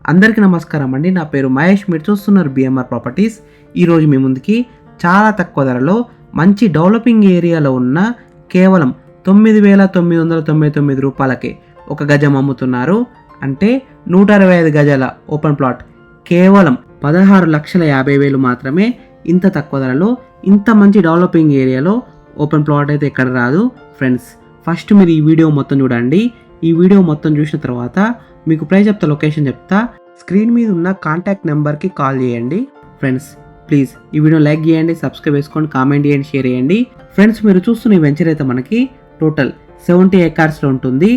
అందరికీ నమస్కారం అండి. నా పేరు మహేష్. మీరు చూస్తున్నారు బిఎంఆర్ ప్రాపర్టీస్. ఈరోజు మీ ముందుకి చాలా తక్కువ ధరలో మంచి డెవలపింగ్ ఏరియాలో ఉన్న కేవలం 9,999 రూపాయలకే ఒక గజం అమ్ముతున్నారు. అంటే 125 గజాల ఓపెన్ ప్లాట్ కేవలం 16,50,000 మాత్రమే. ఇంత తక్కువ ధరలో ఇంత మంచి డెవలపింగ్ ఏరియాలో ఓపెన్ ప్లాట్ అయితే ఎక్కడ రాదు ఫ్రెండ్స్. ఫస్ట్ మీరు ఈ వీడియో మొత్తం చూడండి. ఈ వీడియో మొత్తం చూసిన తర్వాత మీకు ప్రైస్ చెప్తా, లొకేషన్ చెప్తా, స్క్రీన్ మీద ఉన్న కాంటాక్ట్ నెంబర్కి కాల్ చేయండి. ఫ్రెండ్స్ ప్లీజ్ ఈ వీడియో లైక్ చేయండి, సబ్స్క్రైబ్ చేసుకోండి, కామెంట్ చేయండి, షేర్ చేయండి. ఫ్రెండ్స్ మీరు చూస్తున్న ఈ వెంచర్ అయితే మనకి టోటల్ 70 ఎకర్స్లో ఉంటుంది.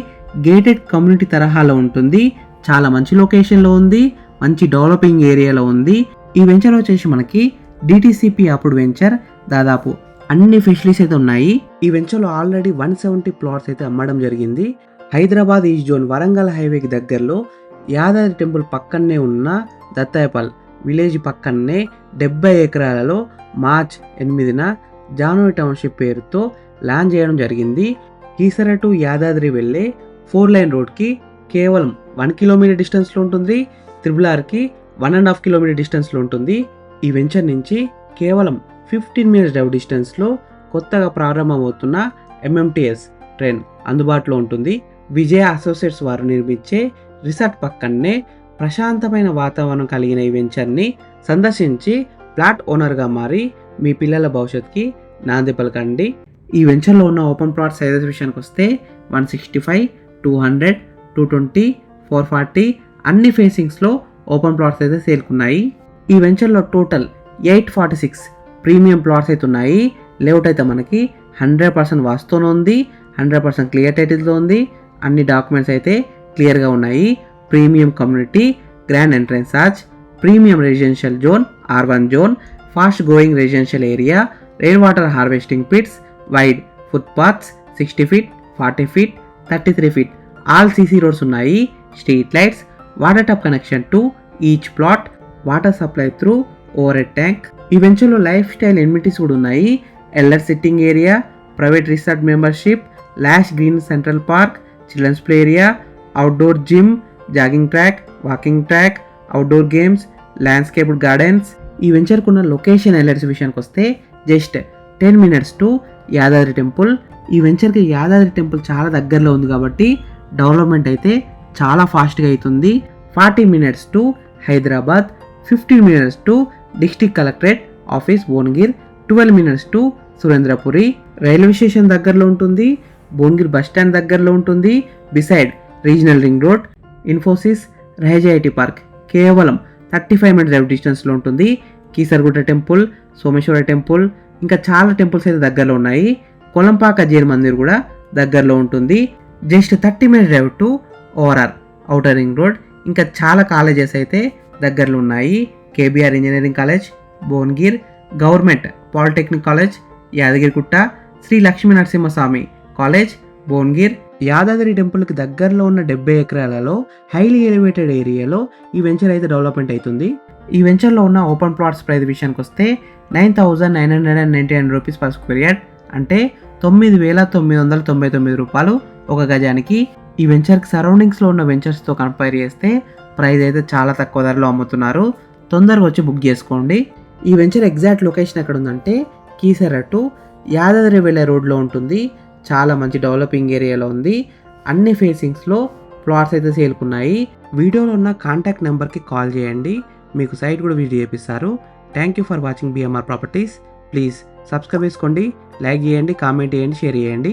గేటెడ్ కమ్యూనిటీ తరహాలో ఉంటుంది. చాలా మంచి లొకేషన్లో ఉంది. మంచి డెవలపింగ్ ఏరియాలో ఉంది. ఈ వెంచర్ వచ్చేసి మనకి డిటిసిపి అప్పుడు వెంచర్. దాదాపు అన్ని ఫెసిలిటీస్ అయితే ఉన్నాయి. ఈ వెంచర్లో ఆల్రెడీ 170 ప్లాట్స్ అయితే అమ్మడం జరిగింది. హైదరాబాద్ ఈస్ట్ జోన్ వరంగల్ హైవేకి దగ్గరలో యాదాద్రి టెంపుల్ పక్కనే ఉన్న దత్తాయపల్ విలేజ్ పక్కనే 70 ఎకరాలలో మార్చ్ 8న జానోవి టౌన్షిప్ పేరుతో ల్యాండ్ చేయడం జరిగింది. కీసర టు యాదాద్రి వెళ్ళే 4 లైన్ రోడ్కి కేవలం 1 కిలోమీటర్ డిస్టెన్స్లో ఉంటుంది. త్రిబుల్-ఆర్కి 1.5 కిలోమీటర్ డిస్టెన్స్లో ఉంటుంది. ఈ వెంచర్ నుంచి కేవలం 15 మినిట్స్ డ్రైవ్ డిస్టెన్స్లో కొత్తగా ప్రారంభమవుతున్న ఎంఎంటీఎస్ ట్రైన్ అందుబాటులో ఉంటుంది. విజయ అసోసియేట్స్ వారు నిర్మించే రిసార్ట్ పక్కనే ప్రశాంతమైన వాతావరణం కలిగిన ఈ వెంచర్ని సందర్శించి ప్లాట్ ఓనర్గా మారి మీ పిల్లల భవిష్యత్తుకి నాంది పలకండి. ఈ వెంచర్లో ఉన్న ఓపెన్ ప్లాట్ సైజెస్ విషయానికి వస్తే 165, 200, 220, 440 అన్ని ఫేసింగ్స్లో ఓపెన్ ప్లాట్స్ అయితే సేల్కున్నాయి. ఈ వెంచర్లో టోటల్ 846 ప్రీమియం ప్లాట్స్ అయితే ఉన్నాయి. లేఅవుట్ అయితే మనకి 100% వాస్తూనే ఉంది. 100% క్లియర్ టైటిల్తో ఉంది. అన్ని డాక్యుమెంట్స్ అయితే క్లియర్గా ఉన్నాయి. Premium community, grand entrance arch, premium residential zone, R1 zone, fast growing residential area, rain water harvesting pits, wide footpaths 60 feet, 40 feet, 33 feet, all CC roads ఉన్నాయి. Street lights, water tap connection to each plot, water supply through overhead tank. ఈ వెంచర్లో lifestyle amenities కూడా ఉన్నాయి. Elder sitting area, private resort membership, lush green central park, children's play area, outdoor gym, jogging track, walking track, outdoor games, landscaped gardens. ఈ వెంచర్కు ఉన్న location highlights విషయానికి వస్తే just 10 minutes to Yadadri temple. ఈ వెంచర్కి Yadadri temple చాలా దగ్గరలో ఉంది కాబట్టి డెవలప్మెంట్ అయితే చాలా ఫాస్ట్గా అవుతుంది. 40 minutes to Hyderabad, 15 minutes to district collectorate office Bhuvanagiri, 12 minutes to Surendrapuri. Railway station దగ్గరలో ఉంటుంది. భువనగిర్ బస్ స్టాండ్ దగ్గరలో ఉంటుంది. Beside regional ring road, Infosys, rise IT park కేవలం 35 మినిట్స్ డ్రైవ్ డిస్టెన్స్లో ఉంటుంది. కీసరగుట్ట టెంపుల్, సోమేశ్వర టెంపుల్, ఇంకా చాలా టెంపుల్స్ అయితే దగ్గరలో ఉన్నాయి. కొలంపాక జైన్ మందిర్ కూడా దగ్గరలో ఉంటుంది. Just 30 minutes drive to ORR outer ring road. ఇంకా చాలా కాలేజెస్ అయితే దగ్గరలో ఉన్నాయి. KBR engineering college Bhuvanagiri, government polytechnic college Yadagirigutta, Sri Lakshmi Narasimhaswamy college Bhuvanagiri. Yadadri టెంపుల్కి దగ్గరలో ఉన్న 70 ఎకరాలలో హైలీ ఎలివేటెడ్ ఏరియాలో ఈ వెంచర్ అయితే డెవలప్మెంట్ అవుతుంది. ఈ వెంచర్లో ఉన్న ఓపెన్ ప్లాట్స్ ప్రైస్ విషయానికి వస్తే 9,999 రూపీస్ పర్ స్క్వేర్ యార్డ్, అంటే 9,999 రూపాయలు ఒక గజానికి. ఈ వెంచర్కి సరౌండింగ్స్లో ఉన్న వెంచర్స్తో కంపేర్ చేస్తే ప్రైస్ అయితే చాలా తక్కువ ధరలో అమ్ముతున్నారు. తొందరగా వచ్చి బుక్ చేసుకోండి. ఈ వెంచర్ ఎగ్జాక్ట్ లొకేషన్ ఎక్కడ ఉందంటే కీసర టు యాదాద్రి వెళ్ళే రోడ్లో ఉంటుంది. చాలా మంచి డెవలపింగ్ ఏరియాలో ఉంది. అన్ని ఫేసింగ్స్లో ప్లాట్స్ అయితే సేల్కున్నాయి. వీడియోలో ఉన్న కాంటాక్ట్ నెంబర్కి కాల్ చేయండి. మీకు సైట్ కూడా విజిట్ చేపిస్తారు. Thank you for watching BMR properties. Please subscribe చేసుకోండి, లైక్ చేయండి, కామెంట్ చేయండి, షేర్ చేయండి.